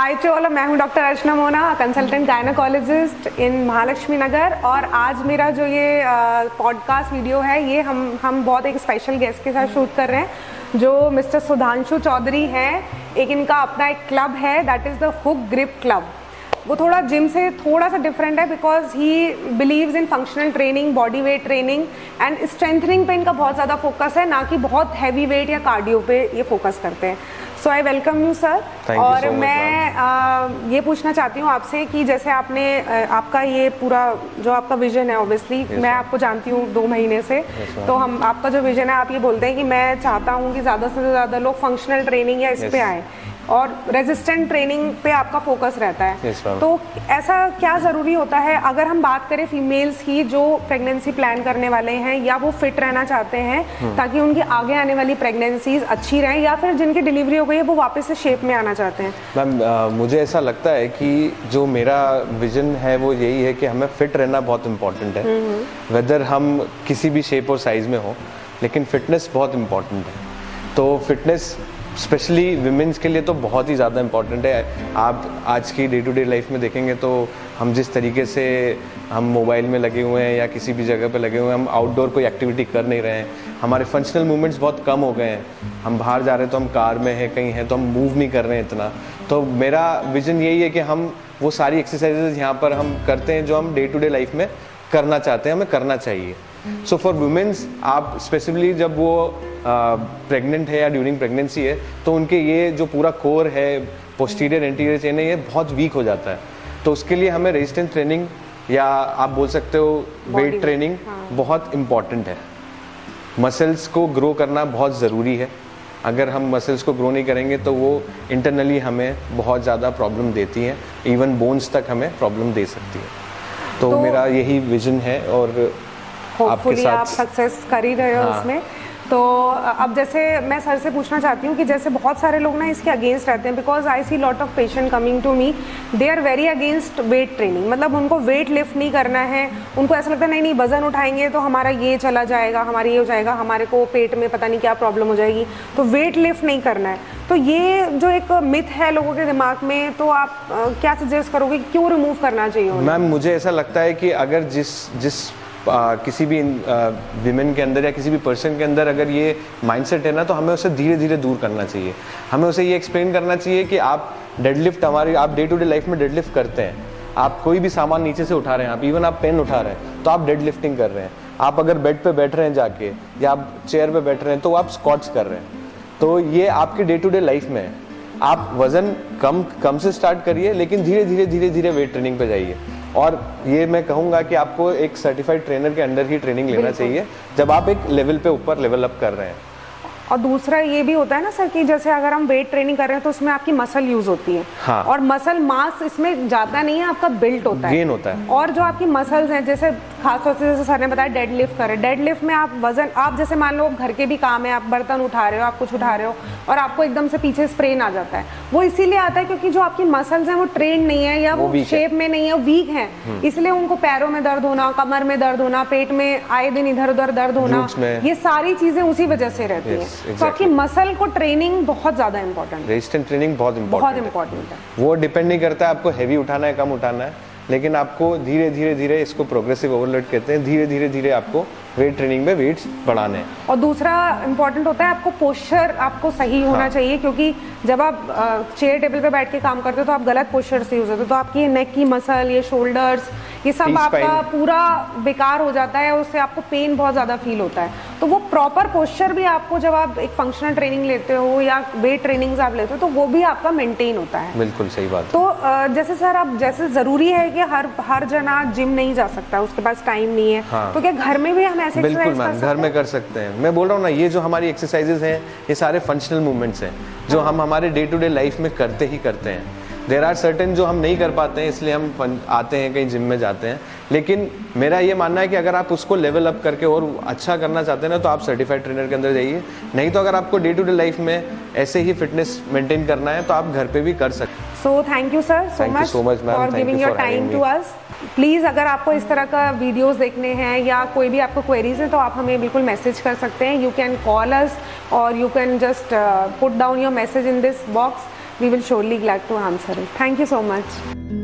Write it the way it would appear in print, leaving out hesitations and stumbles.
हाय to, मैं हूं doctor अर्चना Mona, consultant gynaecologist इन महालक्ष्मी नगर। और आज मेरा जो ये पॉडकास्ट वीडियो है ये हम बहुत एक स्पेशल गेस्ट के साथ शूट कर रहे हैं जो मिस्टर सुधांशु चौधरी हैं। एक इनका अपना एक क्लब है, that is the hook grip club. वो थोड़ा जिम से थोड़ा सा डिफरेंट है because he believes in functional training, body weight training and strengthening पे इनका बहुत ज़्यादा फोकस है, ना कि बहुत हैवी वेट या कार्डियो पे ये फोकस करते हैं। सो आई वेलकम यू सर। और मैं ये पूछना चाहती हूँ आपसे कि जैसे आपने आपका ये पूरा जो आपका विजन है, ऑब्वियसली मैं आपको जानती हूँ 2 महीने से, तो हम आपका जो विजन है आप ये बोलते हैं कि मैं चाहता हूँ कि ज़्यादा से ज़्यादा लोग फंक्शनल ट्रेनिंग या इस पे आए और रेजिस्टेंट ट्रेनिंग पे आपका फोकस रहता है। तो ऐसा क्या ज़रूरी होता है अगर हम बात करें फीमेल्स की जो प्रेगनेंसी प्लान करने वाले हैं या वो फिट रहना चाहते हैं ताकि उनकी आगे आने वाली प्रेगनेंसीज अच्छी रहें, या फिर जिनकी डिलीवरी हो गई है वो वापस से शेप में आना चाहते हैं? मैम मुझे ऐसा लगता है कि जो मेरा विजन है वो यही है कि हमें फिट रहना बहुत इम्पोर्टेंट है, वेदर हम किसी भी शेप और साइज में हो, लेकिन फिटनेस बहुत इम्पोर्टेंट है। तो फिटनेस स्पेशली विमेंस के लिए तो बहुत ही ज़्यादा इम्पॉर्टेंट है। आप आज की डे टू डे लाइफ में देखेंगे तो हम जिस तरीके से हम मोबाइल में लगे हुए हैं या किसी भी जगह पे लगे हुए हैं, हम आउटडोर कोई एक्टिविटी कर नहीं रहे हैं, हमारे फंक्शनल मूवमेंट्स बहुत कम हो गए हैं। हम बाहर जा रहे हैं तो हम कार में हैं, कहीं हैं तो हम मूव नहीं कर रहे हैं इतना। तो मेरा विजन यही है कि हम वो सारी एक्सरसाइजेज यहाँ पर हम करते हैं जो हम डे टू डे लाइफ में करना चाहते हैं, हमें करना चाहिए। सो फॉर वुमेन्स, आप स्पेसिफिकली जब वो प्रेग्नेंट है या ड्यूरिंग प्रेगनेंसी है तो उनके ये जो पूरा कोर है, पोस्टीरियर एंटीरियर चेन है, ये बहुत वीक हो जाता है। तो उसके लिए हमें रेजिस्टेंस ट्रेनिंग या आप बोल सकते हो वेट ट्रेनिंग बहुत इम्पॉर्टेंट है। मसल्स को ग्रो करना बहुत ज़रूरी है। अगर हम मसल्स को ग्रो नहीं करेंगे तो वो इंटरनली हमें बहुत ज़्यादा प्रॉब्लम देती हैं, इवन बोन्स तक हमें प्रॉब्लम दे सकती है। तो मेरा यही विजन है और होपफुली आप सक्सेस कर ही रहे हो उसमें। तो अब जैसे मैं सर से पूछना चाहती हूँ कि जैसे बहुत सारे लोग ना इसके अगेंस्ट रहते हैं, because I see lot of patient coming to me, they are very against weight training. मतलब उनको वेट लिफ्ट नहीं करना है, उनको ऐसा लगता है नहीं वजन उठाएंगे तो हमारा ये चला जाएगा, हमारा ये हो जाएगा, हमारे को पेट में पता नहीं क्या प्रॉब्लम हो जाएगी, तो वेट लिफ्ट नहीं करना है। तो ये जो एक मिथ है लोगों के दिमाग में, तो आप क्या सजेस्ट करोगे क्यों रिमूव करना चाहिए? मैम मुझे ऐसा लगता है कि अगर जिस किसी भी विमेन के अंदर या किसी भी पर्सन के अंदर अगर ये माइंडसेट है ना, तो हमें उसे धीरे धीरे दूर करना चाहिए। हमें उसे ये एक्सप्लेन करना चाहिए कि आप डेडलिफ्ट, आप डे टू डे लाइफ में डेडलिफ्ट करते हैं, आप कोई भी सामान नीचे से उठा रहे हैं, आप इवन आप पेन उठा रहे हैं तो आप डेडलिफ्टिंग कर रहे हैं। आप अगर बेड पे बैठ रहे हैं जाके या आप चेयर पे बैठ रहे हैं तो आप स्क्वाट्स कर रहे हैं। तो ये आपके डे टू डे लाइफ में है। आप वजन कम से स्टार्ट करिए, लेकिन धीरे धीरे वेट ट्रेनिंग पे जाइए। और ये मैं कहूँगा कि आपको एक सर्टिफाइड ट्रेनर के अंडर ही ट्रेनिंग लेना चाहिए जब आप एक लेवल पे ऊपर लेवल अप कर रहे हैं। और दूसरा ये भी होता है ना सर कि जैसे अगर हम वेट ट्रेनिंग कर रहे हैं तो उसमें आपकी मसल यूज होती है। हाँ। और मसल मास इसमें जाता नहीं है, आपका बिल्ट होता है, गेन होता है। और जो आपकी मसल्स हैं, जैसे खासतौर से जैसे सर ने बताया डेडलिफ्ट करें, डेडलिफ्ट में आप वजन, आप जैसे मान लो घर के भी काम है, आप बर्तन उठा रहे हो, आप कुछ उठा रहे हो और आपको एकदम से पीछे स्प्रेन आ जाता है, वो इसीलिए आता है क्योंकि जो आपकी मसल्स हैं वो ट्रेन नहीं है या वो शेप में नहीं है, वीक है, इसलिए उनको पैरों में दर्द होना, कमर में दर्द होना, पेट में आए दिन इधर उधर दर्द होना, ये सारी चीजें उसी वजह से रहती है। तो आपकी मसल को ट्रेनिंग बहुत ज्यादा इंपॉर्टेंट है, रेजिस्टेंट ट्रेनिंग बहुत इंपॉर्टेंट है। वो डिपेंड नहीं करता है आपको हैवी उठाना है कम उठाना है, लेकिन आपको धीरे धीरे इसको प्रोग्रेसिव ओवरलोड कहते हैं, धीरे धीरे आपको वेट ट्रेनिंग में वेट्स बढ़ाने हैं। और दूसरा इंपॉर्टेंट होता है आपको पोस्चर आपको सही होना चाहिए, क्योंकि जब आप चेयर टेबल पे बैठ के काम करते हो तो आप गलत पोस्चर से यूज होते हो, तो आपकी नेक की मसल, ये शोल्डर्स, ये सब आपका पूरा बेकार हो जाता है, उससे आपको पेन बहुत ज़्यादा फील होता है। तो वो प्रॉपर पोस्चर भी आपको जब आप एक फंक्शनल ट्रेनिंग लेते हो या वेट ट्रेनिंग आप लेते हो तो वो भी आपका मेंटेन होता है। बिल्कुल सही बात। तो जैसे सर आप जैसे ज़रूरी है कि हर जना जिम नहीं जा सकता, उसके पास टाइम नहीं है। हाँ। तो क्या घर में भी हम ऐसे बिल्कुल मैम घर में कर सकते हैं। मैं बोल रहा हूँ ना, ये जो हमारी एक्सरसाइजेज हैं ये सारे फंक्शनल मूवमेंट्स हैं जो हम हमारे डे टू डे लाइफ में करते ही करते हैं। देर आर सर्टेन जो हम नहीं कर पाते हैं, इसलिए हम आते हैं कहीं जिम में जाते हैं। लेकिन मेरा ये मानना है कि अगर आप उसको लेवल अप करके और अच्छा करना चाहते हैं ना, तो आप सर्टिफाइड ट्रेनर के अंदर जाइए। नहीं तो अगर आपको डे टू डे लाइफ में ऐसे ही फिटनेस मेंटेन करना है तो आप घर पे भी कर सकते हैं। So thank you sir so much for giving your time to us. Please अगर आपको इस तरह का वीडियोस देखने हैं या कोई भी आपको क्वेरीज हैं तो आप हमें बिल्कुल मैसेज कर सकते हैं। यू कैन कॉल अस और you can just put down your message in this box we will surely glad to answer it. Thank you so much.